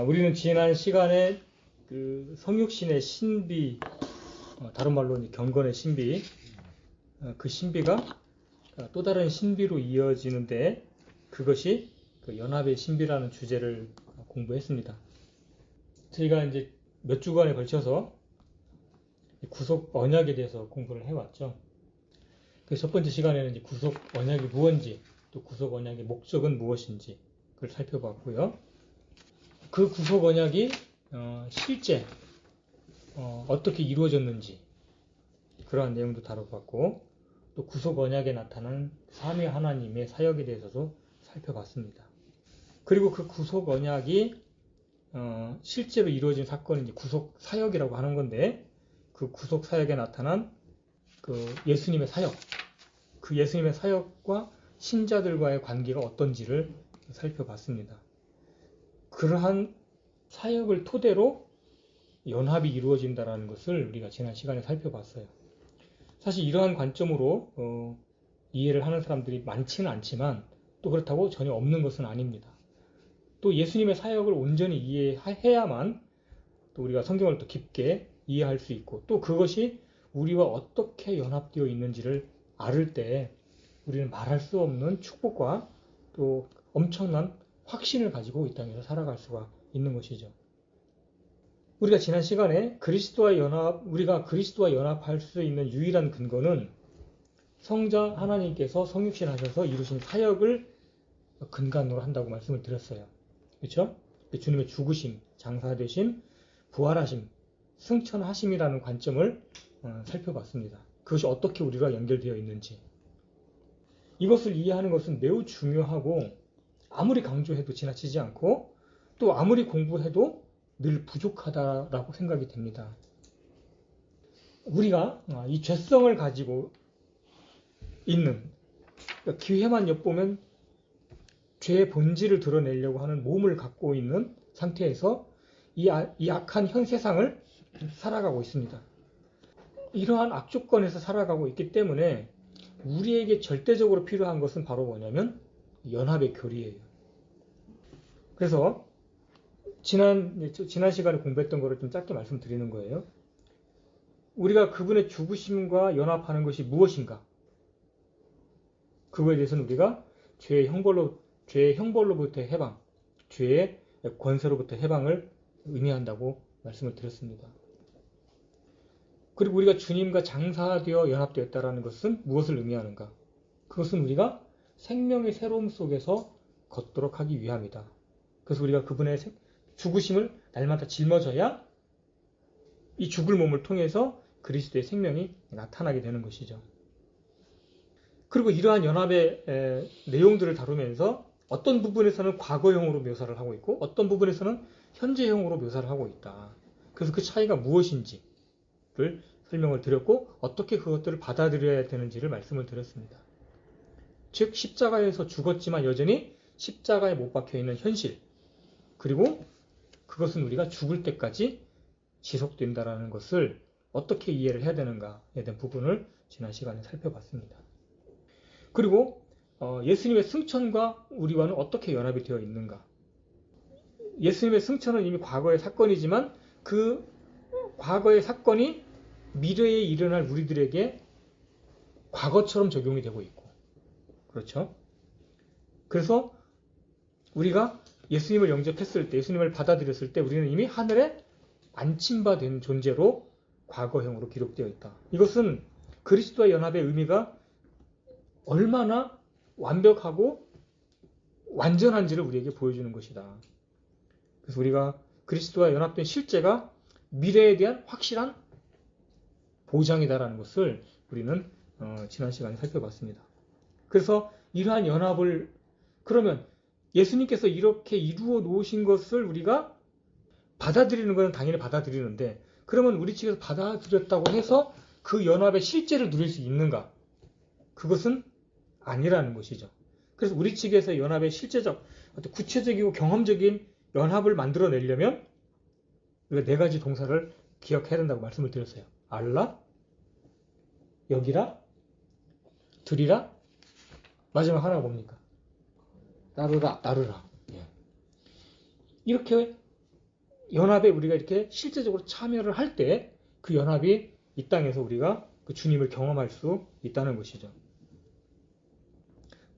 우리는 지난 시간에 그 성육신의 신비, 다른 말로 경건의 신비, 그 신비가 또 다른 신비로 이어지는데 그것이 그 연합의 신비라는 주제를 공부했습니다. 저희가 이제 몇 주간에 걸쳐서 구속 언약에 대해서 공부를 해왔죠. 그 첫 번째 시간에는 이제 구속 언약이 무엇인지, 또 구속 언약의 목적은 무엇인지 그걸 살펴봤고요. 그 구속 언약이 실제 어떻게 이루어졌는지 그러한 내용도 다뤄봤고, 또 구속 언약에 나타난 삼위 하나님의 사역에 대해서도 살펴봤습니다. 그리고 그 구속 언약이 실제로 이루어진 사건이 이제 구속 사역이라고 하는 건데, 그 구속 사역에 나타난 그 예수님의 사역, 그 예수님의 사역과 신자들과의 관계가 어떤지를 살펴봤습니다. 그러한 사역을 토대로 연합이 이루어진다는 것을 우리가 지난 시간에 살펴봤어요. 사실 이러한 관점으로 이해를 하는 사람들이 많지는 않지만, 또 그렇다고 전혀 없는 것은 아닙니다. 또 예수님의 사역을 온전히 이해해야만 또 우리가 성경을 또 깊게 이해할 수 있고, 또 그것이 우리와 어떻게 연합되어 있는지를 알을 때 우리는 말할 수 없는 축복과 또 엄청난 확신을 가지고 이 땅에서 살아갈 수가 있는 것이죠. 우리가 지난 시간에 우리가 그리스도와 연합할 수 있는 유일한 근거는 성자 하나님께서 성육신 하셔서 이루신 사역을 근간으로 한다고 말씀을 드렸어요. 그렇죠? 주님의 죽으심, 장사되심, 부활하심, 승천하심이라는 관점을 살펴봤습니다. 그것이 어떻게 우리와 연결되어 있는지. 이것을 이해하는 것은 매우 중요하고, 아무리 강조해도 지나치지 않고, 또 아무리 공부해도 늘 부족하다라고 생각이 됩니다. 우리가 이 죄성을 가지고 있는, 기회만 엿보면 죄의 본질을 드러내려고 하는 몸을 갖고 있는 상태에서 이 악한 현 세상을 살아가고 있습니다. 이러한 악조건에서 살아가고 있기 때문에 우리에게 절대적으로 필요한 것은 바로 뭐냐면 연합의 교리예요. 그래서 지난 시간에 공부했던 거를 좀 짧게 말씀드리는 거예요. 우리가 그분의 죽으심과 연합하는 것이 무엇인가? 그거에 대해서는 우리가 죄의 형벌로부터의 해방, 죄의 권세로부터 해방을 의미한다고 말씀을 드렸습니다. 그리고 우리가 주님과 장사되어 연합되었다는 것은 무엇을 의미하는가? 그것은 우리가 생명의 새로움 속에서 걷도록 하기 위함이다. 그래서 우리가 그분의 죽으심을 날마다 짊어져야 이 죽을 몸을 통해서 그리스도의 생명이 나타나게 되는 것이죠. 그리고 이러한 연합의 내용들을 다루면서 어떤 부분에서는 과거형으로 묘사를 하고 있고, 어떤 부분에서는 현재형으로 묘사를 하고 있다. 그래서 그 차이가 무엇인지를 설명을 드렸고, 어떻게 그것들을 받아들여야 되는지를 말씀을 드렸습니다. 즉, 십자가에서 죽었지만 여전히 십자가에 못 박혀 있는 현실, 그리고 그것은 우리가 죽을 때까지 지속된다는 것을 어떻게 이해를 해야 되는가에 대한 부분을 지난 시간에 살펴봤습니다. 그리고 예수님의 승천과 우리와는 어떻게 연합이 되어 있는가? 예수님의 승천은 이미 과거의 사건이지만 그 과거의 사건이 미래에 일어날 우리들에게 과거처럼 적용이 되고 있고, 그렇죠? 그래서 우리가 예수님을 영접했을 때, 예수님을 받아들였을 때 우리는 이미 하늘에 안침받은 존재로 과거형으로 기록되어 있다. 이것은 그리스도와 연합의 의미가 얼마나 완벽하고 완전한지를 우리에게 보여주는 것이다. 그래서 우리가 그리스도와 연합된 실제가 미래에 대한 확실한 보장이다라는 것을 우리는 지난 시간에 살펴봤습니다. 그래서 이러한 연합을, 그러면 예수님께서 이렇게 이루어 놓으신 것을 우리가 받아들이는 것은 당연히 받아들이는데, 그러면 우리 측에서 받아들였다고 해서 그 연합의 실제를 누릴 수 있는가? 그것은 아니라는 것이죠. 그래서 우리 측에서 연합의 실제적, 구체적이고 경험적인 연합을 만들어내려면 우리가 네 가지 동사를 기억해야 된다고 말씀을 드렸어요. 알라, 여기라, 들이라, 마지막 하나가 뭡니까? 따르라. 예. 이렇게 연합에 우리가 이렇게 실제적으로 참여를 할 때 그 연합이 이 땅에서 우리가 그 주님을 경험할 수 있다는 것이죠.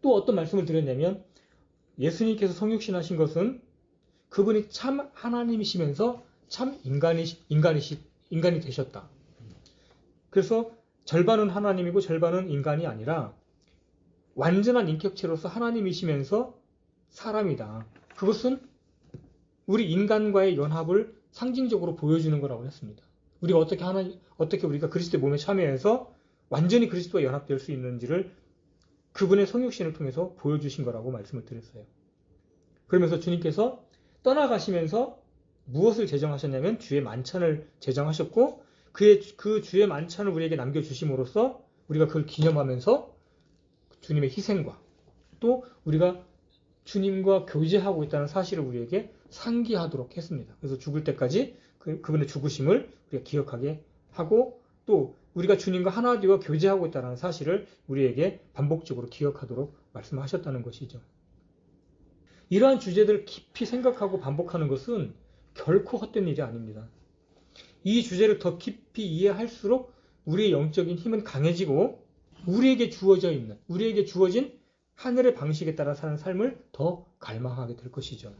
또 어떤 말씀을 드렸냐면 예수님께서 성육신하신 것은 그분이 참 하나님이시면서 참 인간이 되셨다. 그래서 절반은 하나님이고 절반은 인간이 아니라 완전한 인격체로서 하나님이시면서 사람이다. 그것은 우리 인간과의 연합을 상징적으로 보여주는 거라고 했습니다. 우리가 어떻게 우리가 그리스도의 몸에 참여해서 완전히 그리스도와 연합될 수 있는지를 그분의 성육신을 통해서 보여주신 거라고 말씀을 드렸어요. 그러면서 주님께서 떠나가시면서 무엇을 제정하셨냐면 주의 만찬을 제정하셨고 그 주의 만찬을 우리에게 남겨주심으로써 우리가 그걸 기념하면서 주님의 희생과 또 우리가 주님과 교제하고 있다는 사실을 우리에게 상기하도록 했습니다. 그래서 죽을 때까지 그분의 죽으심을 우리가 기억하게 하고 또 우리가 주님과 하나 되어 교제하고 있다는 사실을 우리에게 반복적으로 기억하도록 말씀하셨다는 것이죠. 이러한 주제들을 깊이 생각하고 반복하는 것은 결코 헛된 일이 아닙니다. 이 주제를 더 깊이 이해할수록 우리의 영적인 힘은 강해지고 우리에게 주어진 하늘의 방식에 따라 사는 삶을 더 갈망하게 될 것이죠.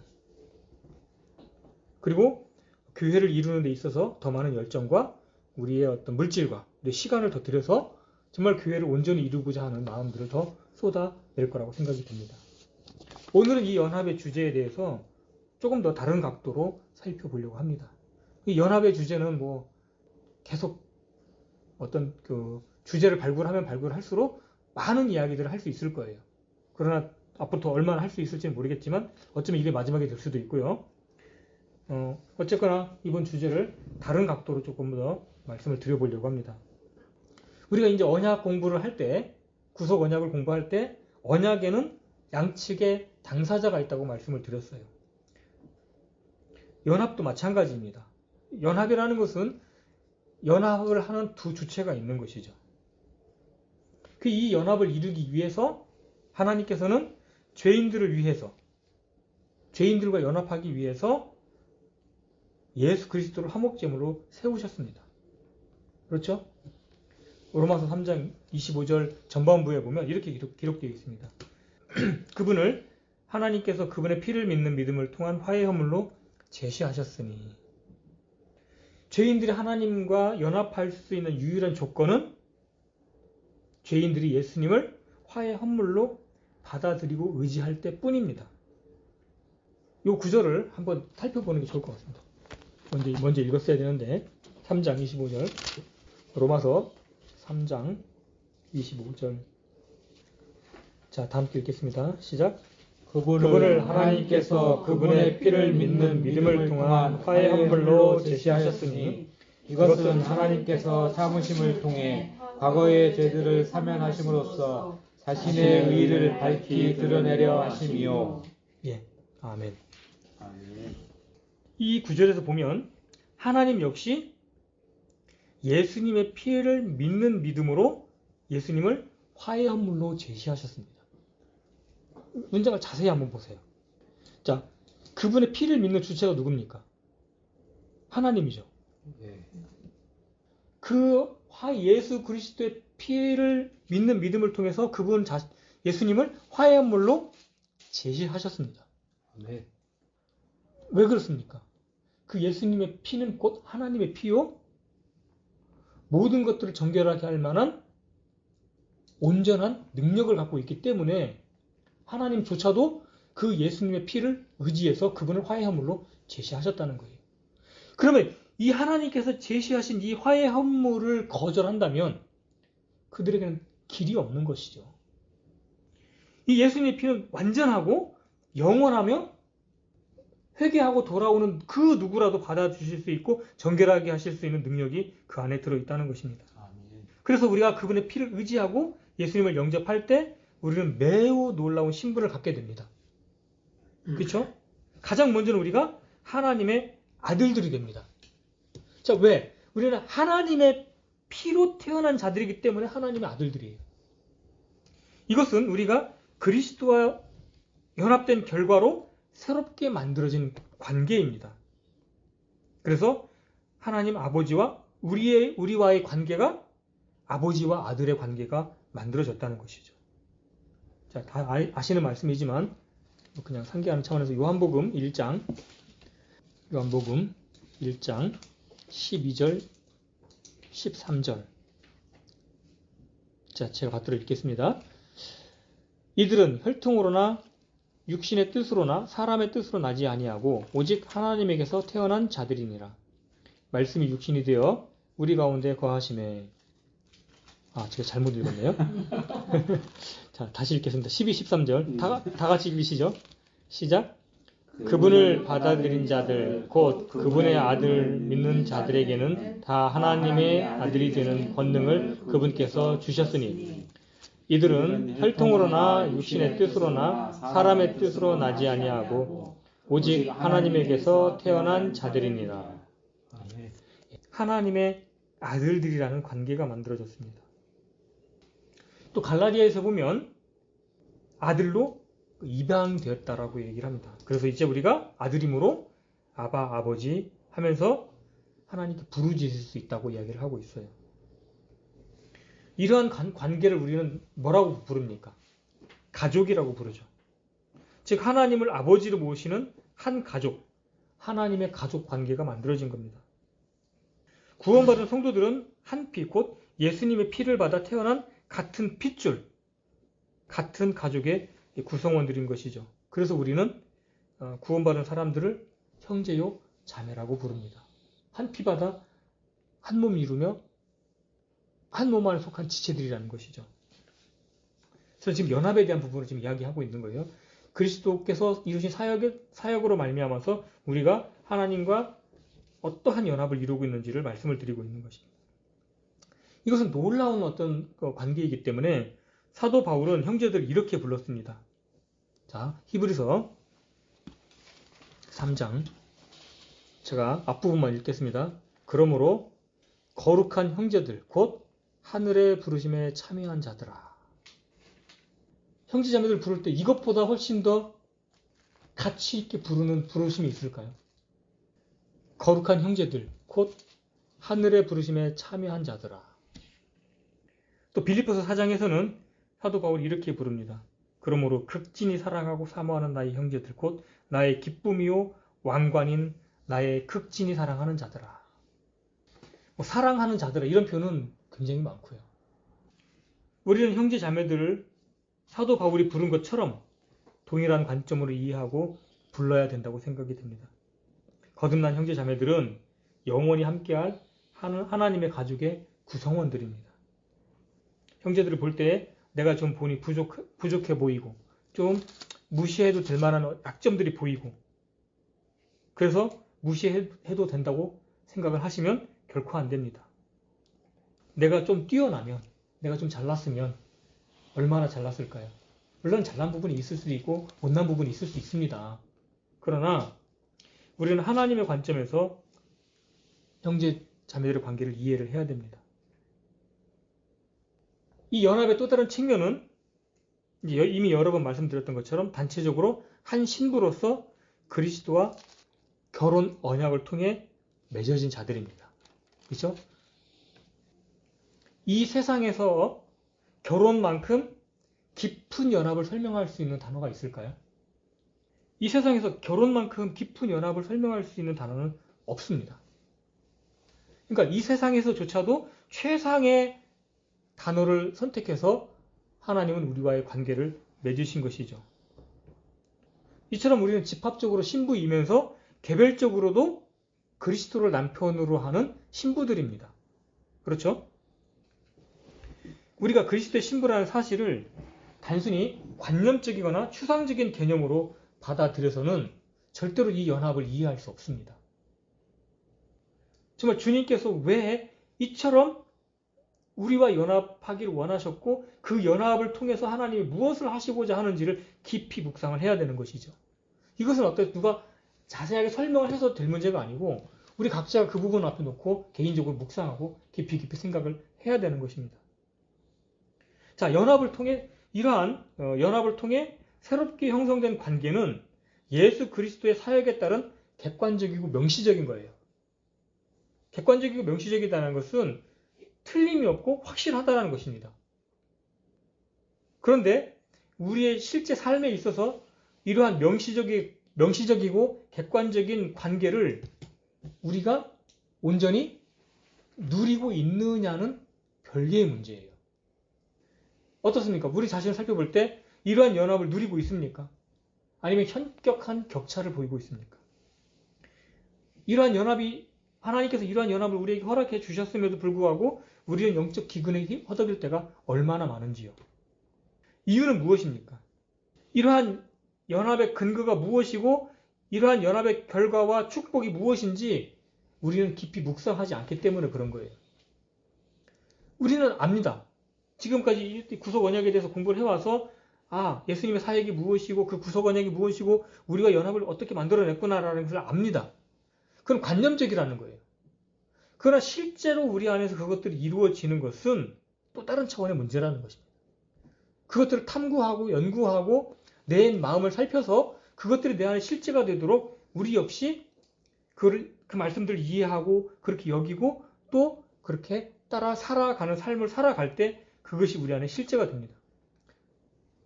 그리고 교회를 이루는 데 있어서 더 많은 열정과 우리의 어떤 물질과 우리의 시간을 더 들여서 정말 교회를 온전히 이루고자 하는 마음들을 더 쏟아낼 거라고 생각이 듭니다. 오늘은 이 연합의 주제에 대해서 조금 더 다른 각도로 살펴보려고 합니다. 이 연합의 주제는 계속 어떤 주제를 발굴하면 발굴할수록 많은 이야기들을 할 수 있을 거예요. 그러나 앞으로 더 얼마나 할 수 있을지는 모르겠지만 어쩌면 이게 마지막이 될 수도 있고요. 어쨌거나 이번 주제를 다른 각도로 조금 더 말씀을 드려보려고 합니다. 우리가 이제 언약 공부를 할 때, 구속 언약을 공부할 때 언약에는 양측의 당사자가 있다고 말씀을 드렸어요. 연합도 마찬가지입니다. 연합이라는 것은 연합을 하는 두 주체가 있는 것이죠. 이 연합을 이루기 위해서 하나님께서는 죄인들과 연합하기 위해서 예수 그리스도를 화목제물로 세우셨습니다. 그렇죠? 로마서 3장 25절 전반부에 보면 이렇게 기록되어 있습니다. 그분을 하나님께서 그분의 피를 믿는 믿음을 통한 화해 허물로 제시하셨으니 죄인들이 하나님과 연합할 수 있는 유일한 조건은 죄인들이 예수님을 화해 헌물로 받아들이고 의지할 때뿐입니다. 이 구절을 한번 살펴보는 게 좋을 것 같습니다. 먼저 읽었어야 되는데 3장 25절 로마서 3장 25절 자, 다 함께 읽겠습니다. 시작. 그분을 하나님께서 그분의 피를 믿는 믿음을 통한 화해 헌물로 제시하셨으니 이것은 하나님께서 참으심을 통해 과거의 죄들을 사면하심으로써 자신의 의의를 밝히 드러내려 하심이요. 예, 아멘. 이 구절에서 보면 하나님 역시 예수님의 피를 믿는 믿음으로 예수님을 화해 헌물로 제시하셨습니다. 문장을 자세히 한번 보세요. 자, 그분의 피를 믿는 주체가 누굽니까? 하나님이죠. 예수 그리스도의 피를 믿는 믿음을 통해서 예수님을 화해 헌물로 제시하셨습니다. 네. 왜 그렇습니까? 그 예수님의 피는 곧 하나님의 피요 모든 것들을 정결하게 할 만한 온전한 능력을 갖고 있기 때문에 하나님조차도 그 예수님의 피를 의지해서 그분을 화해 헌물로 제시하셨다는 거예요. 그러면 이 하나님께서 제시하신 이 화해 헌물을 거절한다면 그들에게는 길이 없는 것이죠. 이 예수님의 피는 완전하고 영원하며 회개하고 돌아오는 그 누구라도 받아주실 수 있고 정결하게 하실 수 있는 능력이 그 안에 들어있다는 것입니다. 그래서 우리가 그분의 피를 의지하고 예수님을 영접할 때 우리는 매우 놀라운 신분을 갖게 됩니다. 그렇죠? 가장 먼저는 우리가 하나님의 아들들이 됩니다. 자, 왜? 우리는 하나님의 피로 태어난 자들이기 때문에 하나님의 아들들이에요. 이것은 우리가 그리스도와 연합된 결과로 새롭게 만들어진 관계입니다. 그래서 하나님 아버지와 우리와의 관계가 아버지와 아들의 관계가 만들어졌다는 것이죠. 자, 다 아시는 말씀이지만 그냥 상기하는 차원에서 요한복음 1장 12절 13절. 자, 제가 받들어 읽겠습니다. 이들은 혈통으로나 육신의 뜻으로나 사람의 뜻으로 나지 아니하고 오직 하나님에게서 태어난 자들이니라. 말씀이 육신이 되어 우리 가운데 거하심에. 제가 잘못 읽었네요. 자, 다시 읽겠습니다. 12, 13절. 다 같이 읽으시죠. 시작. 그분을 받아들인 자들, 곧 그분의 아들 믿는 자들에게는 다 하나님의 아들이 되는 권능을 그분께서 주셨으니 이들은 혈통으로나 육신의 뜻으로나 사람의 뜻으로 나지 아니하고 오직 하나님에게서 태어난 자들이니라. 하나님의 아들들이라는 관계가 만들어졌습니다. 또 갈라디아에서 보면 아들로 입양되었다라고 얘기를 합니다. 그래서 이제 우리가 아들임으로 아바, 아버지 하면서 하나님께 부르짖을 수 있다고 이야기를 하고 있어요. 이러한 관계를 우리는 뭐라고 부릅니까? 가족이라고 부르죠. 즉 하나님을 아버지로 모시는 한 가족, 하나님의 가족 관계가 만들어진 겁니다. 구원받은 성도들은 한 피, 곧 예수님의 피를 받아 태어난 같은 핏줄, 같은 가족의 구성원들인 것이죠. 그래서 우리는 구원받은 사람들을 형제요 자매라고 부릅니다. 한 피 받아 한 몸 이루며 한 몸 안에 속한 지체들이라는 것이죠. 그래서 지금 연합에 대한 부분을 지금 이야기하고 있는 거예요. 그리스도께서 이루신 사역으로 말미암아서 우리가 하나님과 어떠한 연합을 이루고 있는지를 말씀을 드리고 있는 것입니다. 이것은 놀라운 어떤 관계이기 때문에 사도 바울은 형제들을 이렇게 불렀습니다. 자, 히브리서 3장 제가 앞부분만 읽겠습니다. 그러므로 거룩한 형제들 곧 하늘의 부르심에 참여한 자들아. 형제자매들 부를 때 이것보다 훨씬 더 가치 있게 부르는 부르심이 있을까요? 거룩한 형제들 곧 하늘의 부르심에 참여한 자들아. 또 빌립보서 4장에서는 사도 바울이 이렇게 부릅니다. 그러므로 극진히 사랑하고 사모하는 나의 형제들 곧 나의 기쁨이요 왕관인 나의 극진히 사랑하는 자들아. 사랑하는 자들아 이런 표현은 굉장히 많고요. 우리는 형제 자매들을 사도 바울이 부른 것처럼 동일한 관점으로 이해하고 불러야 된다고 생각이 됩니다. 거듭난 형제 자매들은 영원히 함께할 하나님의 가족의 구성원들입니다. 형제들을 볼 때 내가 좀 보니 부족해 보이고 좀 무시해도 될 만한 약점들이 보이고 그래서 무시해도 된다고 생각을 하시면 결코 안 됩니다. 내가 좀 뛰어나면 내가 좀 잘났으면 얼마나 잘났을까요? 물론 잘난 부분이 있을 수도 있고 못난 부분이 있을 수 있습니다. 그러나 우리는 하나님의 관점에서 형제 자매들의 관계를 이해를 해야 됩니다. 이 연합의 또 다른 측면은 이미 여러 번 말씀드렸던 것처럼 단체적으로 한 신부로서 그리스도와 결혼 언약을 통해 맺어진 자들입니다. 그렇죠? 이 세상에서 결혼만큼 깊은 연합을 설명할 수 있는 단어가 있을까요? 이 세상에서 결혼만큼 깊은 연합을 설명할 수 있는 단어는 없습니다. 그러니까 이 세상에서조차도 최상의 단어를 선택해서 하나님은 우리와의 관계를 맺으신 것이죠. 이처럼 우리는 집합적으로 신부이면서 개별적으로도 그리스도를 남편으로 하는 신부들입니다. 그렇죠? 우리가 그리스도의 신부라는 사실을 단순히 관념적이거나 추상적인 개념으로 받아들여서는 절대로 이 연합을 이해할 수 없습니다. 정말 주님께서 왜 이처럼 우리와 연합하기를 원하셨고 그 연합을 통해서 하나님이 무엇을 하시고자 하는지를 깊이 묵상을 해야 되는 것이죠. 이것은 누가 자세하게 설명을 해서 될 문제가 아니고 우리 각자가 그 부분 앞에 놓고 개인적으로 묵상하고 깊이 생각을 해야 되는 것입니다. 자, 이러한 연합을 통해 새롭게 형성된 관계는 예수 그리스도의 사역에 따른 객관적이고 명시적인 거예요. 객관적이고 명시적이다는 것은 틀림이 없고 확실하다는 것입니다. 그런데 우리의 실제 삶에 있어서 이러한 명시적이고 객관적인 관계를 우리가 온전히 누리고 있느냐는 별개의 문제예요. 어떻습니까? 우리 자신을 살펴볼 때 이러한 연합을 누리고 있습니까? 아니면 현격한 격차를 보이고 있습니까? 하나님께서 이러한 연합을 우리에게 허락해 주셨음에도 불구하고 우리는 영적 기근에 허덕일 때가 얼마나 많은지요. 이유는 무엇입니까? 이러한 연합의 근거가 무엇이고 이러한 연합의 결과와 축복이 무엇인지 우리는 깊이 묵상하지 않기 때문에 그런 거예요. 우리는 압니다. 지금까지 구속 언약에 대해서 공부를 해와서 예수님의 사역이 무엇이고 그 구속 언약이 무엇이고 우리가 연합을 어떻게 만들어냈구나라는 것을 압니다. 그건 관념적이라는 거예요. 그러나 실제로 우리 안에서 그것들이 이루어지는 것은 또 다른 차원의 문제라는 것입니다. 그것들을 탐구하고 연구하고 내 마음을 살펴서 그것들이 내 안에 실제가 되도록 우리 역시 그 말씀들을 이해하고 그렇게 여기고 또 그렇게 따라 살아가는 삶을 살아갈 때 그것이 우리 안에 실제가 됩니다.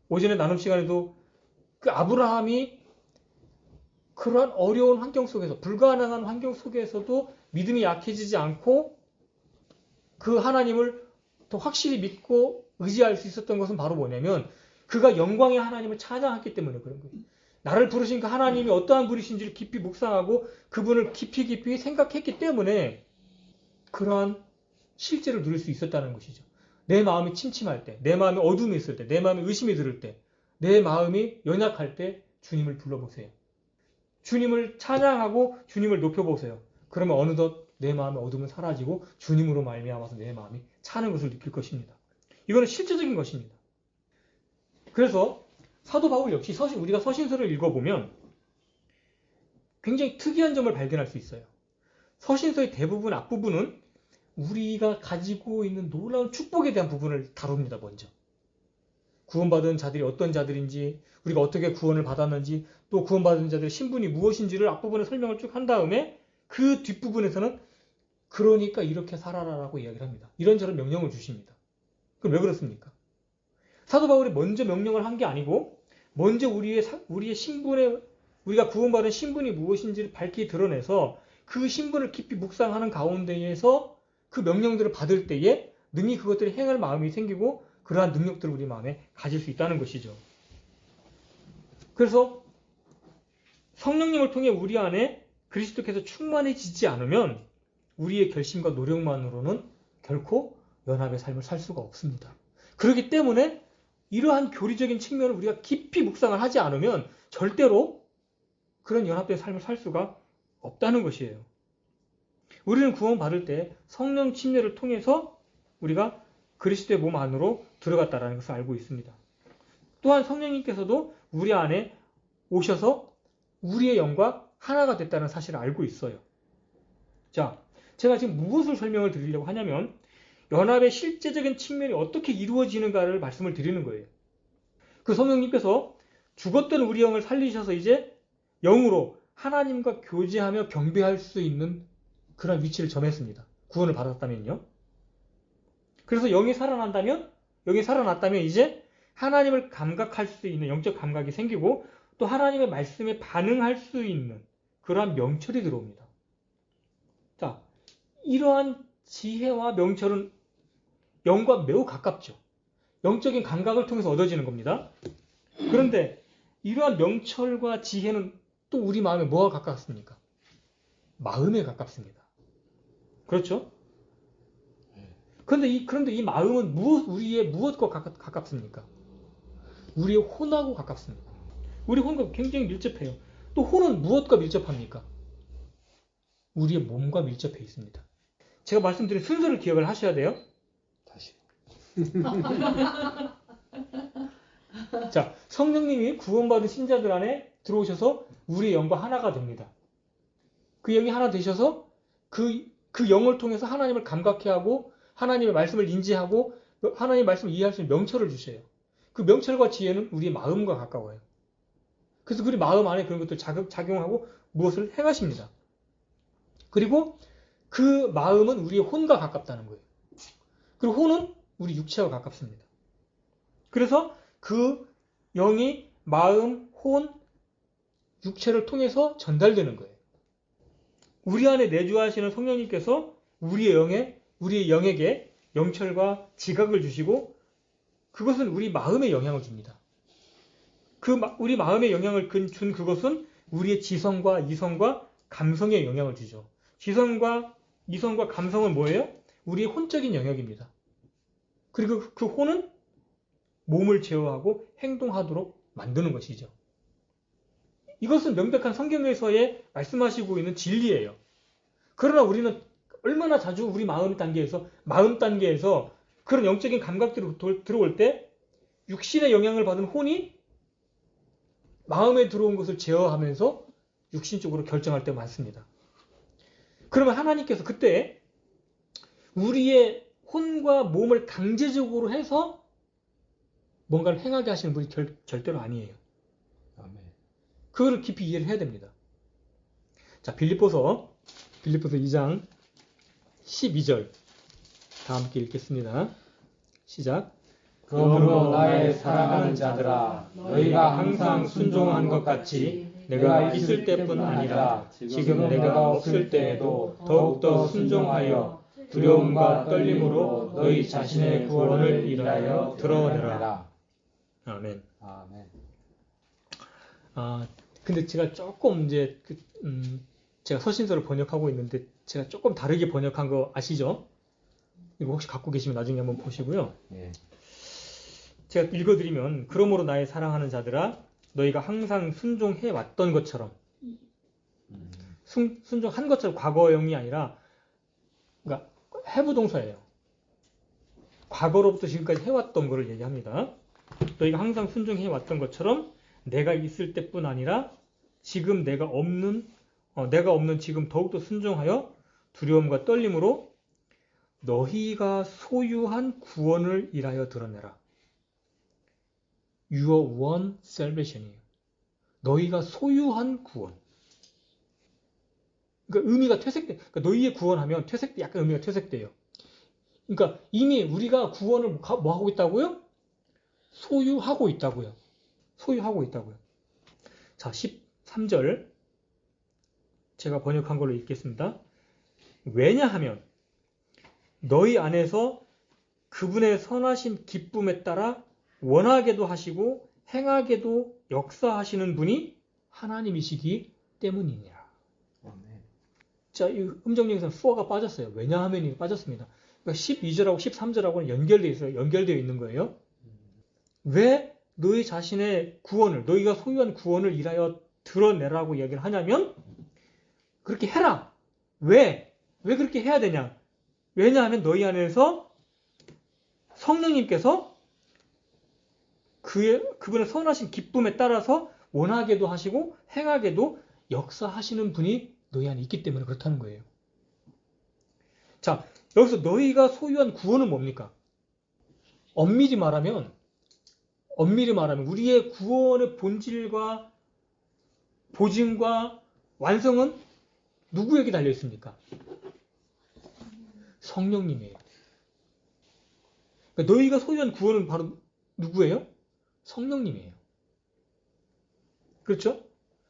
오전에 나눔 시간에도 그 아브라함이 그러한 어려운 환경 속에서 불가능한 환경 속에서도 믿음이 약해지지 않고 그 하나님을 더 확실히 믿고 의지할 수 있었던 것은 바로 뭐냐면 그가 영광의 하나님을 찬양했기 때문에 그런 거예요. 나를 부르신 그 하나님이 어떠한 분이신지를 깊이 묵상하고 그분을 깊이 생각했기 때문에 그러한 실제를 누릴 수 있었다는 것이죠. 내 마음이 침침할 때, 내 마음이 어둠이 있을 때, 내 마음에 의심이 들을 때, 내 마음이 연약할 때 주님을 불러보세요. 주님을 찬양하고 주님을 높여보세요. 그러면 어느덧 내 마음의 어둠은 사라지고 주님으로 말미암아서 내 마음이 차는 것을 느낄 것입니다. 이거는 실제적인 것입니다. 그래서 사도 바울 역시 우리가 서신서를 읽어보면 굉장히 특이한 점을 발견할 수 있어요. 서신서의 대부분 앞부분은 우리가 가지고 있는 놀라운 축복에 대한 부분을 다룹니다. 먼저 구원받은 자들이 어떤 자들인지 우리가 어떻게 구원을 받았는지 또 구원받은 자들의 신분이 무엇인지를 앞부분에 설명을 쭉 한 다음에 그 뒷부분에서는 그러니까 이렇게 살아라라고 이야기를 합니다. 이런저런 명령을 주십니다. 그럼 왜 그렇습니까? 사도 바울이 먼저 명령을 한 게 아니고 먼저 우리의 신분에 우리가 구원받은 신분이 무엇인지를 밝히 드러내서 그 신분을 깊이 묵상하는 가운데에서 그 명령들을 받을 때에 능히 그것들을 행할 마음이 생기고 그러한 능력들을 우리 마음에 가질 수 있다는 것이죠. 그래서 성령님을 통해 우리 안에 그리스도께서 충만해지지 않으면 우리의 결심과 노력만으로는 결코 연합의 삶을 살 수가 없습니다. 그렇기 때문에 이러한 교리적인 측면을 우리가 깊이 묵상을 하지 않으면 절대로 그런 연합된 삶을 살 수가 없다는 것이에요. 우리는 구원받을 때 성령 침례를 통해서 우리가 그리스도의 몸 안으로 들어갔다는 것을 알고 있습니다. 또한 성령님께서도 우리 안에 오셔서 우리의 영과 하나가 됐다는 사실을 알고 있어요. 자, 제가 지금 무엇을 설명을 드리려고 하냐면 연합의 실제적인 측면이 어떻게 이루어지는가를 말씀을 드리는 거예요. 그 성령님께서 죽었던 우리 영을 살리셔서 이제 영으로 하나님과 교제하며 경배할 수 있는 그런 위치를 점했습니다. 구원을 받았다면요. 그래서 영이 살아났다면 이제 하나님을 감각할 수 있는 영적 감각이 생기고 또 하나님의 말씀에 반응할 수 있는 그러한 명철이 들어옵니다. 자, 이러한 지혜와 명철은 영과 매우 가깝죠. 영적인 감각을 통해서 얻어지는 겁니다. 그런데 이러한 명철과 지혜는 또 우리 마음에 뭐가 가깝습니까? 마음에 가깝습니다. 그렇죠? 그런데 이 마음은 우리의 무엇과 가깝습니까? 우리의 혼하고 가깝습니다. 우리 혼과 굉장히 밀접해요. 또 혼은 무엇과 밀접합니까? 우리의 몸과 밀접해 있습니다. 제가 말씀드린 순서를 기억을 하셔야 돼요. 다시. 자, 성령님이 구원받은 신자들 안에 들어오셔서 우리의 영과 하나가 됩니다. 그 영이 하나 되셔서 그 영을 통해서 하나님을 감각해 하고 하나님의 말씀을 인지하고 하나님의 말씀을 이해할 수 있는 명철을 주셔요. 그 명철과 지혜는 우리의 마음과 가까워요. 그래서 우리 마음 안에 그런 것들 작용하고 무엇을 행하십니다. 그리고 그 마음은 우리의 혼과 가깝다는 거예요. 그리고 혼은 우리 육체와 가깝습니다. 그래서 그 영이 마음, 혼, 육체를 통해서 전달되는 거예요. 우리 안에 내주하시는 성령님께서 우리의 영에게 영철과 지각을 주시고 그것은 우리 마음에 영향을 줍니다. 우리 마음에 영향을 준 그것은 우리의 지성과 이성과 감성에 영향을 주죠. 지성과 이성과 감성은 뭐예요? 우리의 혼적인 영역입니다. 그리고 그 혼은 몸을 제어하고 행동하도록 만드는 것이죠. 이것은 명백한 성경에서의 말씀하시고 있는 진리예요. 그러나 우리는 얼마나 자주 우리 마음 단계에서 그런 영적인 감각들이 들어올 때 육신의 영향을 받은 혼이 마음에 들어온 것을 제어하면서 육신적으로 결정할 때가 많습니다. 그러면 하나님께서 그때 우리의 혼과 몸을 강제적으로 해서 뭔가를 행하게 하시는 분이 절대로 아니에요. 아멘. 그거를 깊이 이해를 해야 됩니다. 자, 빌립보서 2장 12절 다 함께 읽겠습니다. 시작. 그러므로 나의 사랑하는 자들아, 너희가 항상 순종한 것 같이 내가 있을 때뿐 아니라 지금 내가 없을 때에도 더욱더 순종하여 두려움과 떨림으로 너희 자신의 구원을 위하여 드러내라. 아멘. 아멘. 근데 제가 조금 제가 서신서를 번역하고 있는데 제가 조금 다르게 번역한 거 아시죠? 이거 혹시 갖고 계시면 나중에 한번 보시고요. 네. 제가 읽어드리면 그러므로 나의 사랑하는 자들아 너희가 항상 순종해 왔던 것처럼 순종한 것처럼 과거형이 아니라 그러니까 have 동사예요. 과거로부터 지금까지 해왔던 것을 얘기합니다. 너희가 항상 순종해 왔던 것처럼 내가 있을 때뿐 아니라 지금 내가 없는 지금 더욱더 순종하여 두려움과 떨림으로 너희가 소유한 구원을 일하여 드러내라. Your won salvation이에요. 너희가 소유한 구원. 그러니까 의미가 퇴색돼. 그러니까 너희의 구원하면 약간 의미가 퇴색돼요. 그러니까 이미 우리가 구원을 뭐 하고 있다고요? 소유하고 있다고요. 자, 13절 제가 번역한 걸로 읽겠습니다. 왜냐하면 너희 안에서 그분의 선하신 기쁨에 따라 원하게도 하시고 행하게도 역사하시는 분이 하나님이시기 때문이니라. 자, 이 음정역에서는 for가 빠졌어요. 왜냐하면이 빠졌습니다. 그러니까 12절하고 13절하고는 연결되어 있는 거예요. 왜 너희 자신의 구원을, 너희가 소유한 구원을 일하여 드러내라고 이야기를 하냐면 그렇게 해라. 왜 그렇게 해야 되냐? 왜냐하면 너희 안에서 성령님께서 그분의 선하신 기쁨에 따라서 원하게도 하시고 행하게도 역사하시는 분이 너희 안에 있기 때문에 그렇다는 거예요. 자, 여기서 너희가 소유한 구원은 뭡니까? 엄밀히 말하면 우리의 구원의 본질과 보증과 완성은 누구에게 달려 있습니까? 성령님이에요. 그러니까 너희가 소유한 구원은 바로 누구예요? 성령님이에요. 그렇죠?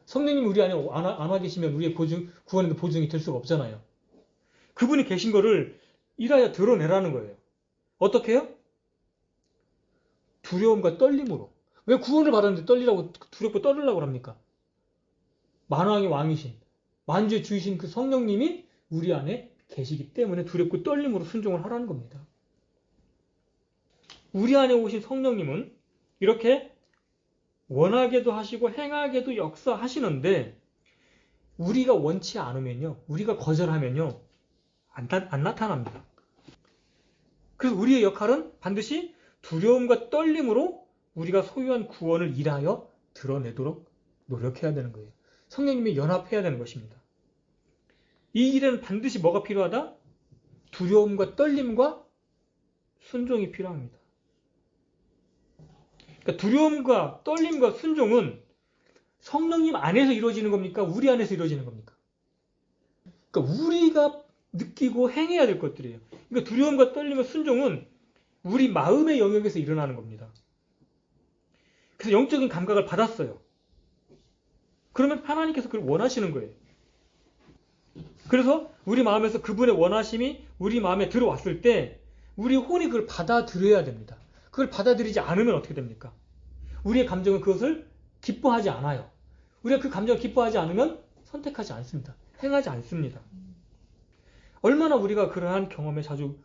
성령님이 우리 안에 안 와 계시면 우리의 구원의 보증이 될 수가 없잖아요. 그분이 계신 거를 일하여 드러내라는 거예요. 어떻게 해요? 두려움과 떨림으로. 왜 구원을 받았는데 두렵고 떨으려고 합니까? 만왕의 왕이신, 만주의 주이신 그 성령님이 우리 안에 계시기 때문에 두렵고 떨림으로 순종을 하라는 겁니다. 우리 안에 오신 성령님은 이렇게 원하게도 하시고 행하게도 역사하시는데 우리가 원치 않으면요, 우리가 거절하면요, 안 나타납니다. 그래서 우리의 역할은 반드시 두려움과 떨림으로 우리가 소유한 구원을 일하여 드러내도록 노력해야 되는 거예요. 성령님이 연합해야 되는 것입니다. 이 일에는 반드시 뭐가 필요하다? 두려움과 떨림과 순종이 필요합니다. 그러니까 두려움과 떨림과 순종은 성령님 안에서 이루어지는 겁니까? 우리 안에서 이루어지는 겁니까? 그러니까 우리가 느끼고 행해야 될 것들이에요. 그러니까 두려움과 떨림과 순종은 우리 마음의 영역에서 일어나는 겁니다. 그래서 영적인 감각을 받았어요. 그러면 하나님께서 그걸 원하시는 거예요. 그래서 우리 마음에서 그분의 원하심이 우리 마음에 들어왔을 때 우리 혼이 그걸 받아들여야 됩니다. 그걸 받아들이지 않으면 어떻게 됩니까? 우리의 감정은 그것을 기뻐하지 않아요. 우리가 그 감정을 기뻐하지 않으면 선택하지 않습니다. 행하지 않습니다. 얼마나 우리가 그러한 경험에 자주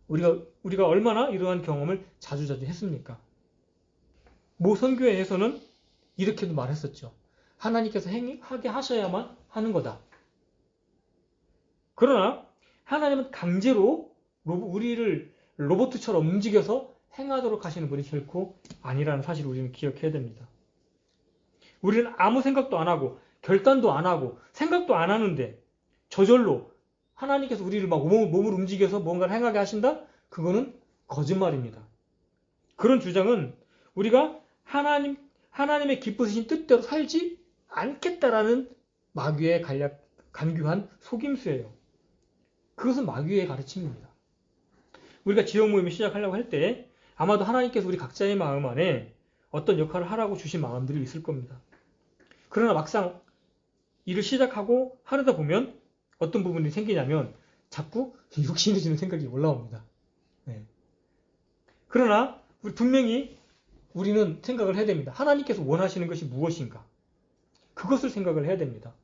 우리가 얼마나 이러한 경험을 자주자주 했습니까? 모 선교회에서는 이렇게도 말했었죠. 하나님께서 하게 하셔야만 하는 거다. 그러나 하나님은 강제로 우리를 로봇처럼 움직여서 행하도록 하시는 분이 결코 아니라는 사실을 우리는 기억해야 됩니다. 우리는 아무 생각도 안 하고 결단도 안 하고 생각도 안 하는데 저절로 하나님께서 우리를 막 몸을 움직여서 뭔가를 행하게 하신다? 그거는 거짓말입니다. 그런 주장은 우리가 하나님의 기쁘신 뜻대로 살지 않겠다라는 마귀의 간교한 속임수예요. 그것은 마귀의 가르침입니다. 우리가 지역 모임을 시작하려고 할 때 아마도 하나님께서 우리 각자의 마음 안에 어떤 역할을 하라고 주신 마음들이 있을 겁니다. 그러나 막상 일을 시작하고 하려다 보면 어떤 부분이 생기냐면 자꾸 육신이 주는 생각이 올라옵니다. 네. 그러나 분명히 우리는 생각을 해야 됩니다. 하나님께서 원하시는 것이 무엇인가? 그것을 생각을 해야 됩니다.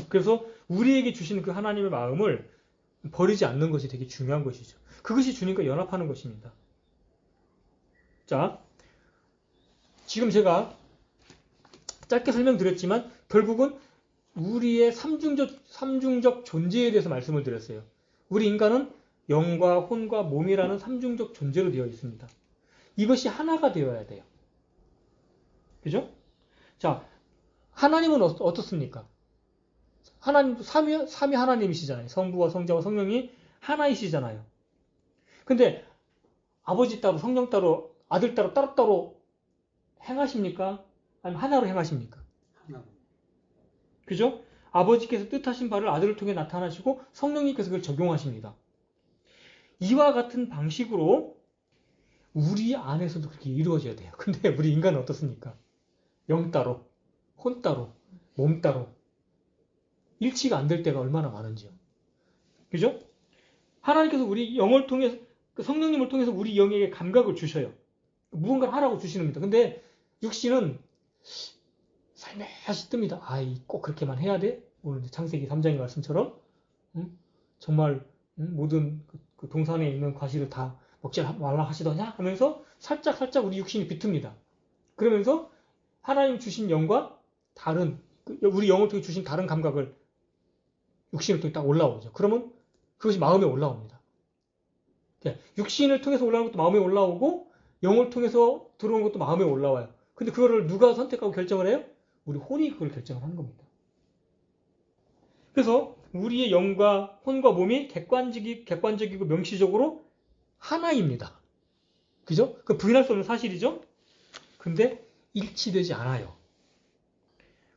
그래서 우리에게 주시는 그 하나님의 마음을 버리지 않는 것이 되게 중요한 것이죠. 그것이 주님과 연합하는 것입니다. 자, 지금 제가 짧게 설명드렸지만 결국은 우리의 삼중적 존재에 대해서 말씀을 드렸어요. 우리 인간은 영과 혼과 몸이라는 삼중적 존재로 되어 있습니다. 이것이 하나가 되어야 돼요. 그죠? 자, 하나님은 어떻습니까? 하나님도 삼위 하나님이시잖아요. 성부와 성자와 성령이 하나이시잖아요. 근데 아버지 따로 성령 따로 아들 따로 따로따로 행하십니까? 아니면 하나로 행하십니까? 하나. 그죠? 아버지께서 뜻하신 바를 아들을 통해 나타나시고 성령님께서 그걸 적용하십니다. 이와 같은 방식으로 우리 안에서도 그렇게 이루어져야 돼요. 근데 우리 인간은 어떻습니까? 영 따로, 혼 따로, 몸 따로 일치가 안 될 때가 얼마나 많은지요. 그죠? 하나님께서 우리 영을 통해서 성령님을 통해서 우리 영에게 감각을 주셔요. 무언가를 하라고 주시는 겁니다. 근데 육신은 살며시 뜹니다. 꼭 그렇게만 해야 돼? 오늘 창세기 3장의 말씀처럼 정말 모든 그 동산에 있는 과실을 다 먹지 말라 하시더냐? 하면서 살짝 우리 육신이 비틉니다. 그러면서 하나님 주신 영과 다른 우리 영을 통해 주신 다른 감각을 육신을 통해 딱 올라오죠. 그러면 그것이 마음에 올라옵니다. 육신을 통해서 올라오는 것도 마음에 올라오고 영을 통해서 들어오는 것도 마음에 올라와요. 근데 그거를 누가 선택하고 결정을 해요? 우리 혼이 그걸 결정을 하는 겁니다. 그래서 우리의 영과 혼과 몸이 객관적이고 명시적으로 하나입니다. 그죠? 그 부인할 수 없는 사실이죠? 근데 일치되지 않아요.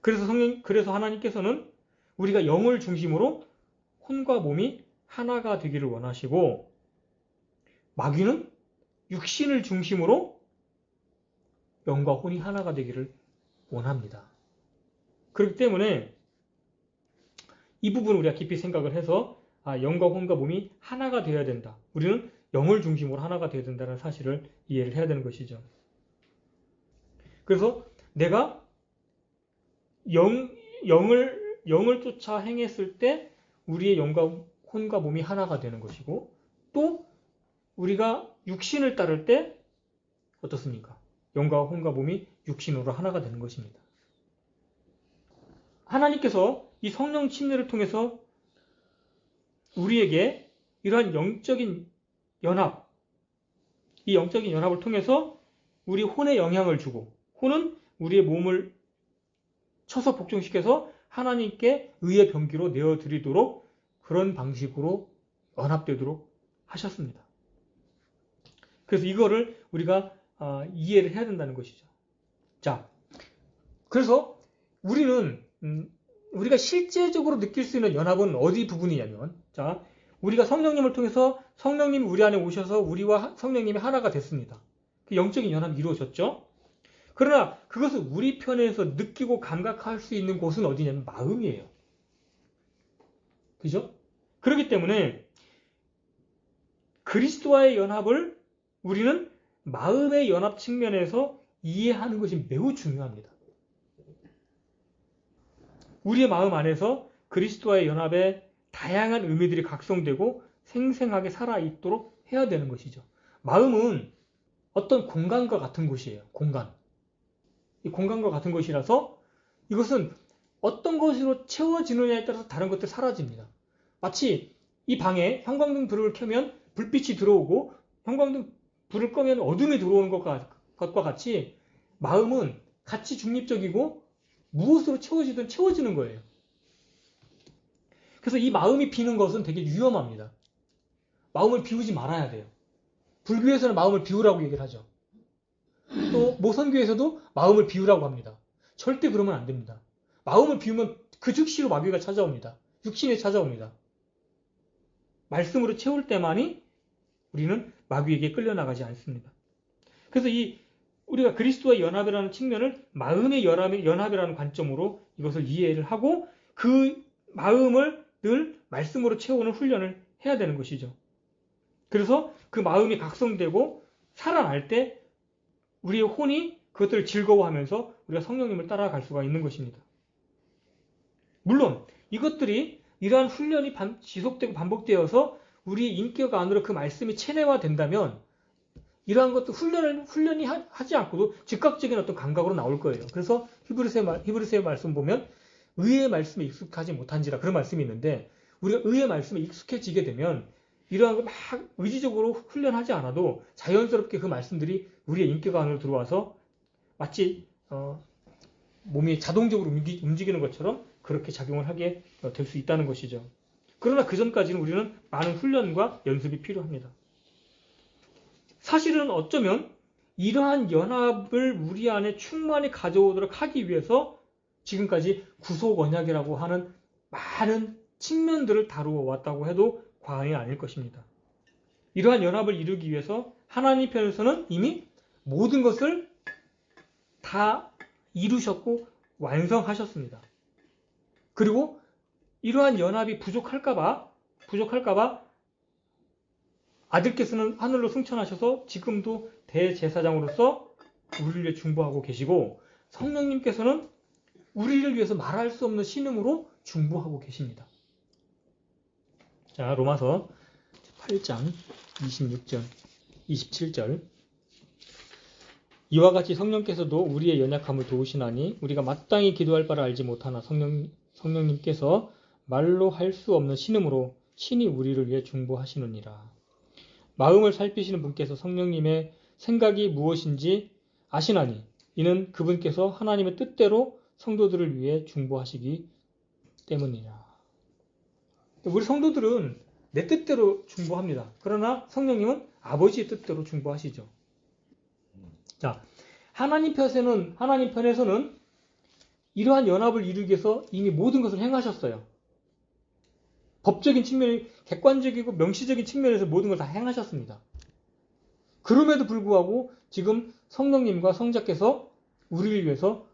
그래서 하나님께서는 우리가 영을 중심으로 혼과 몸이 하나가 되기를 원하시고 마귀는 육신을 중심으로 영과 혼이 하나가 되기를 원합니다. 그렇기 때문에 이 부분을 우리가 깊이 생각을 해서 영과 혼과 몸이 하나가 되어야 된다. 우리는 영을 중심으로 하나가 되어야 된다는 사실을 이해를 해야 되는 것이죠. 그래서 내가 영을 쫓아 행했을 때 우리의 영과 혼과 몸이 하나가 되는 것이고 또 우리가 육신을 따를 때 어떻습니까? 영과 혼과 몸이 육신으로 하나가 되는 것입니다. 하나님께서 이 성령 침례를 통해서 우리에게 이러한 영적인 연합, 이 영적인 연합을 통해서 우리 혼에 영향을 주고 혼은 우리의 몸을 쳐서 복종시켜서 하나님께 의의 병기로 내어드리도록 그런 방식으로 연합되도록 하셨습니다. 그래서 이거를 우리가 이해를 해야 된다는 것이죠. 자, 그래서 우리는 우리가 실제적으로 느낄 수 있는 연합은 어디 부분이냐면, 자, 우리가 성령님을 통해서 성령님이 우리 안에 오셔서 우리와 성령님이 하나가 됐습니다. 그 영적인 연합이 이루어졌죠. 그러나 그것을 우리 편에서 느끼고 감각할 수 있는 곳은 어디냐면 마음이에요. 그죠? 그렇기 때문에 그리스도와의 연합을 우리는 마음의 연합 측면에서 이해하는 것이 매우 중요합니다. 우리의 마음 안에서 그리스도와의 연합에 다양한 의미들이 각성되고 생생하게 살아있도록 해야 되는 것이죠. 마음은 어떤 공간과 같은 곳이에요. 공간. 이 공간과 같은 것이라서 이것은 어떤 것으로 채워지느냐에 따라서 다른 것들이 사라집니다. 마치 이 방에 형광등 불을 켜면 불빛이 들어오고 형광등 불을 끄면 어둠이 들어오는 것과 같이 마음은 같이 중립적이고 무엇으로 채워지든 채워지는 거예요. 그래서 이 마음이 비는 것은 되게 위험합니다. 마음을 비우지 말아야 돼요. 불교에서는 마음을 비우라고 얘기를 하죠. 또 모선교에서도 마음을 비우라고 합니다. 절대 그러면 안 됩니다. 마음을 비우면 그 즉시로 마귀가 찾아옵니다. 육신에 찾아옵니다. 말씀으로 채울 때만이 우리는 마귀에게 끌려나가지 않습니다. 그래서 우리가 그리스도와 연합이라는 측면을 마음의 연합이라는 관점으로 이것을 이해를 하고 그 마음을 늘 말씀으로 채우는 훈련을 해야 되는 것이죠. 그래서 그 마음이 각성되고 살아날 때 우리의 혼이 그것들을 즐거워하면서 우리가 성령님을 따라갈 수가 있는 것입니다. 물론 이것들이 이러한 훈련이 지속되고 반복되어서 우리의 인격 안으로 그 말씀이 체내화된다면 이러한 것도 훈련이 하지 않고도 즉각적인 어떤 감각으로 나올 거예요. 그래서 히브리서의 말씀 보면 의의 말씀에 익숙하지 못한지라 그런 말씀이 있는데 우리가 의의 말씀에 익숙해지게 되면 이러한 걸 막 의지적으로 훈련하지 않아도 자연스럽게 그 말씀들이 우리의 인격 안으로 들어와서 마치 몸이 자동적으로 움직이는 것처럼 그렇게 작용을 하게 될 수 있다는 것이죠. 그러나 그 전까지는 우리는 많은 훈련과 연습이 필요합니다. 사실은 어쩌면 이러한 연합을 우리 안에 충만히 가져오도록 하기 위해서 지금까지 구속 언약이라고 하는 많은 측면들을 다루어 왔다고 해도 과언이 아닐 것입니다. 이러한 연합을 이루기 위해서 하나님 편에서는 이미 모든 것을 다 이루셨고 완성하셨습니다. 그리고 이러한 연합이 부족할까봐 아들께서는 하늘로 승천하셔서 지금도 대제사장으로서 우리를 위해 중보하고 계시고 성령님께서는 우리를 위해서 말할 수 없는 신음으로 중보하고 계십니다. 자, 로마서 8장 26절, 27절. 이와 같이 성령께서도 우리의 연약함을 도우시나니 우리가 마땅히 기도할 바를 알지 못하나 성령님께서 말로 할 수 없는 신음으로 신이 우리를 위해 중보하시느니라. 마음을 살피시는 분께서 성령님의 생각이 무엇인지 아시나니 이는 그분께서 하나님의 뜻대로 성도들을 위해 중보하시기 때문이라. 우리 성도들은 내 뜻대로 중보합니다. 그러나 성령님은 아버지의 뜻대로 중보하시죠. 자, 하나님 편에서는 이러한 연합을 이루기 위해서 이미 모든 것을 행하셨어요. 법적인 측면이 객관적이고 명시적인 측면에서 모든 걸 다 행하셨습니다. 그럼에도 불구하고 지금 성령님과 성자께서 우리를 위해서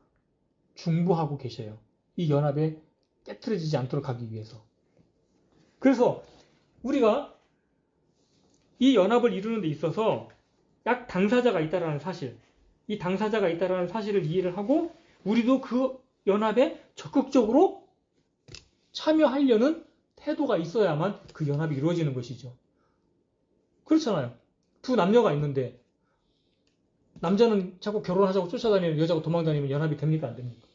중보하고 계셔요. 이 연합에 깨트려지지 않도록 하기 위해서. 그래서 우리가 이 연합을 이루는 데 있어서 약 당사자가 있다는 사실, 이 당사자가 있다는 사실을 이해를 하고 우리도 그 연합에 적극적으로 참여하려는 태도가 있어야만 그 연합이 이루어지는 것이죠. 그렇잖아요. 두 남녀가 있는데 남자는 자꾸 결혼하자고 쫓아다니는 여자가 도망다니면 연합이 됩니까? 안 됩니까?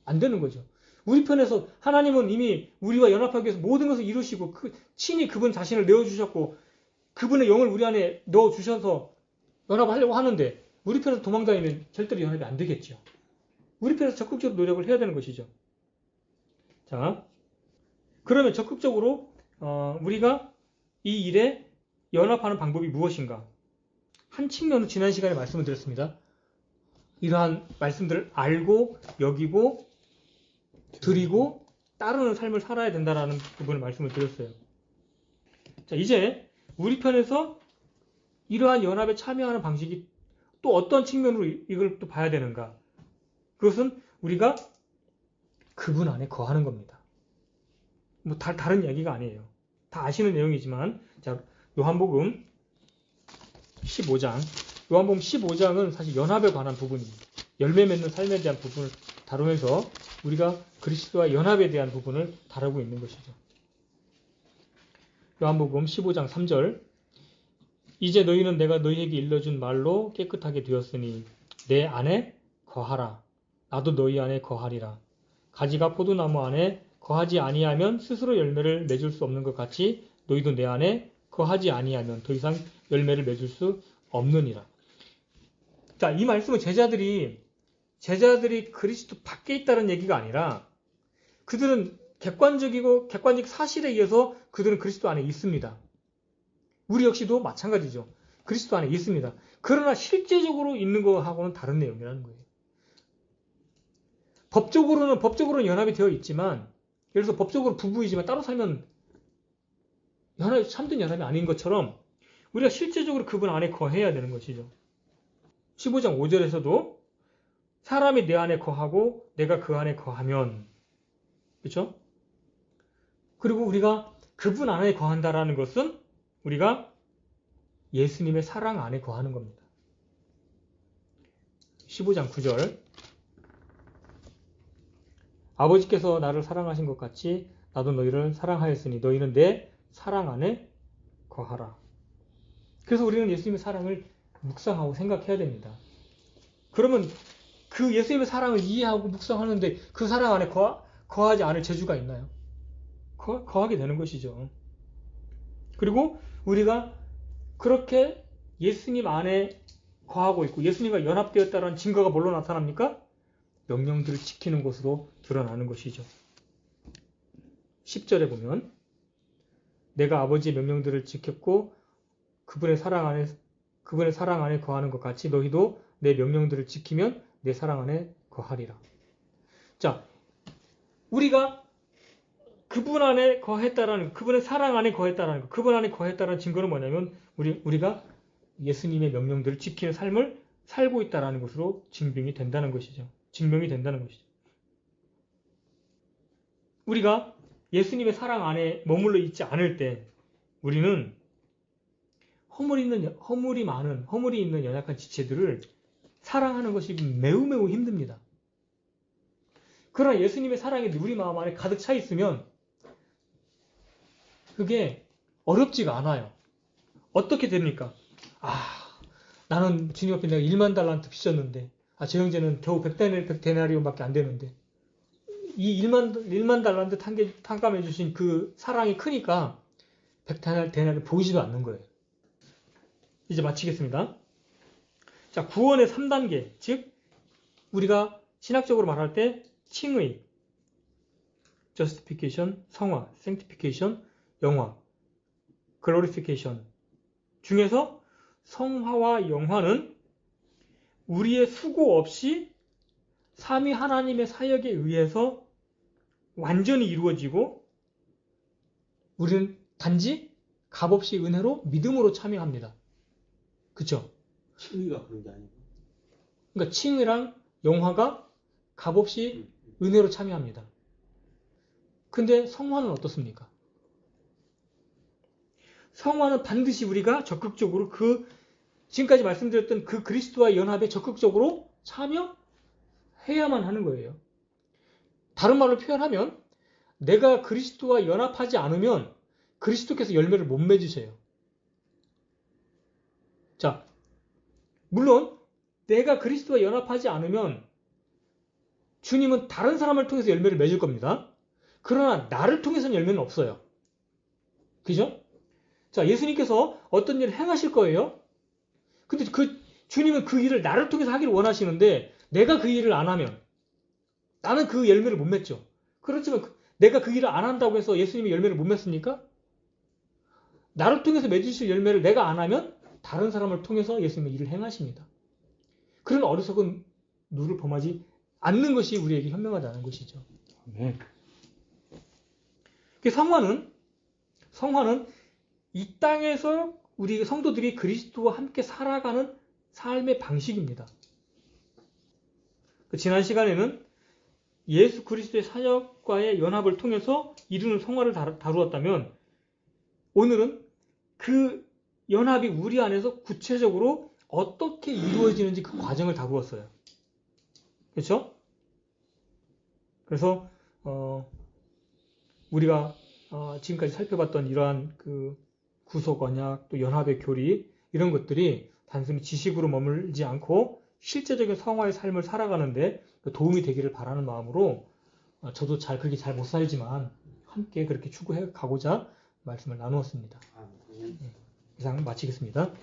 안 되는 거죠. 우리 편에서 하나님은 이미 우리와 연합하기 위해서 모든 것을 이루시고 친히 그분 자신을 내어주셨고 그분의 영을 우리 안에 넣어주셔서 연합하려고 하는데 우리 편에서 도망다니면 절대로 연합이 안 되겠죠. 우리 편에서 적극적으로 노력을 해야 되는 것이죠. 자, 그러면 적극적으로 우리가 이 일에 연합하는 방법이 무엇인가? 한 측면은 지난 시간에 말씀을 드렸습니다. 이러한 말씀들을 알고 여기고 드리고 따르는 삶을 살아야 된다라는 부분을 말씀을 드렸어요. 자, 이제 우리 편에서 이러한 연합에 참여하는 방식이 또 어떤 측면으로 이걸 또 봐야 되는가? 그것은 우리가 그분 안에 거하는 겁니다. 뭐 다른 이야기가 아니에요. 다 아시는 내용이지만, 자, 요한복음 15장. 요한복음 15장은 사실 연합에 관한 부분입니다. 열매 맺는 삶에 대한 부분을 다루면서 우리가 그리스도와 연합에 대한 부분을 다루고 있는 것이죠. 요한복음 15장 3절. 이제 너희는 내가 너희에게 일러준 말로 깨끗하게 되었으니 내 안에 거하라. 나도 너희 안에 거하리라. 가지가 포도나무 안에 거하지 아니하면 스스로 열매를 맺을 수 없는 것 같이 너희도 내 안에 거하지 아니하면 더 이상 열매를 맺을 수 없느니라. 자, 이 말씀은 제자들이 그리스도 밖에 있다는 얘기가 아니라 그들은 객관적 사실에 의해서 그들은 그리스도 안에 있습니다. 우리 역시도 마찬가지죠. 그리스도 안에 있습니다. 그러나 실제적으로 있는 것하고는 다른 내용이라는 거예요. 법적으로는 연합이 되어 있지만, 예를 들어서 법적으로 부부이지만 따로 살면 참된 연합이 아닌 것처럼 우리가 실제적으로 그분 안에 거해야 되는 것이죠. 15장 5절에서도 사람이 내 안에 거하고 내가 그 안에 거하면, 그렇죠? 그리고 우리가 그분 안에 거한다라는 것은 우리가 예수님의 사랑 안에 거하는 겁니다. 15장 9절. 아버지께서 나를 사랑하신 것 같이 나도 너희를 사랑하였으니 너희는 내 사랑 안에 거하라. 그래서 우리는 예수님의 사랑을 묵상하고 생각해야 됩니다. 그러면 그 예수님의 사랑을 이해하고 묵상하는데 그 사랑 안에 거하지 않을 재주가 있나요? 거하게 되는 것이죠. 그리고 우리가 그렇게 예수님 안에 거하고 있고 예수님과 연합되었다는 증거가 뭘로 나타납니까? 명령들을 지키는 것으로 드러나는 것이죠. 10절에 보면 내가 아버지의 명령들을 지켰고 그분의 사랑 안에 거하는 것 같이 너희도 내 명령들을 지키면 내 사랑 안에 거하리라. 자, 우리가 그분 안에 거했다라는, 그분의 사랑 안에 거했다라는 것, 그분 안에 거했다라는 증거는 뭐냐면 우리가 예수님의 명령들을 지키는 삶을 살고 있다라는 것으로 증명이 된다는 것이죠. 우리가 예수님의 사랑 안에 머물러 있지 않을 때 우리는 허물이 있는 연약한 지체들을 사랑하는 것이 매우 힘듭니다. 그러나 예수님의 사랑이 우리 마음 안에 가득 차 있으면 그게 어렵지가 않아요. 어떻게 됩니까? 나는 주님 앞에 내가 1만 달란트 빚졌는데 저 형제는 겨우 100데나리온밖에 안 되는데 이 1만 달란트 탕감해 주신 그 사랑이 크니까 100데나리온 보이지도 않는 거예요. 이제 마치겠습니다. 자, 구원의 3단계, 즉 우리가 신학적으로 말할 때 칭의, justification, 성화, sanctification, 영화, glorification 중에서 성화와 영화는 우리의 수고 없이 삼위 하나님의 사역에 의해서 완전히 이루어지고 우리는 단지 값없이 은혜로 믿음으로 참여합니다. 그렇죠? 칭의가 그런 게 아니고. 그러니까 칭의랑 영화가 값없이 은혜로 참여합니다. 근데 성화는 어떻습니까? 성화는 반드시 우리가 적극적으로 지금까지 말씀드렸던 그 그리스도와 연합에 적극적으로 참여해야만 하는 거예요. 다른 말로 표현하면 내가 그리스도와 연합하지 않으면 그리스도께서 열매를 못 맺으세요. 자, 물론 내가 그리스도와 연합하지 않으면 주님은 다른 사람을 통해서 열매를 맺을 겁니다. 그러나 나를 통해서는 열매는 없어요. 그죠? 자, 예수님께서 어떤 일을 행하실 거예요. 근데 주님은 그 일을 나를 통해서 하기를 원하시는데 내가 그 일을 안 하면 나는 그 열매를 못 맺죠. 그렇지만 내가 그 일을 안 한다고 해서 예수님이 열매를 못 맺습니까? 나를 통해서 맺으실 열매를 내가 안 하면 다른 사람을 통해서 예수님의 일을 행하십니다. 그런 어리석은 누를 범하지 않는 것이 우리에게 현명하다는 것이죠. 네. 그 성화는 이 땅에서 우리 성도들이 그리스도와 함께 살아가는 삶의 방식입니다. 지난 시간에는 예수 그리스도의 사역과의 연합을 통해서 이루는 성화를 다루었다면 오늘은 그 연합이 우리 안에서 구체적으로 어떻게 이루어지는지 그 과정을 다루었어요. 그렇죠? 그래서 우리가 지금까지 살펴봤던 이러한 그 구속 언약 또 연합의 교리 이런 것들이 단순히 지식으로 머물지 않고 실제적인 성화의 삶을 살아가는데 도움이 되기를 바라는 마음으로 저도 그렇게 잘 못 살지만 함께 그렇게 추구해 가고자 말씀을 나누었습니다. 이상 마치겠습니다.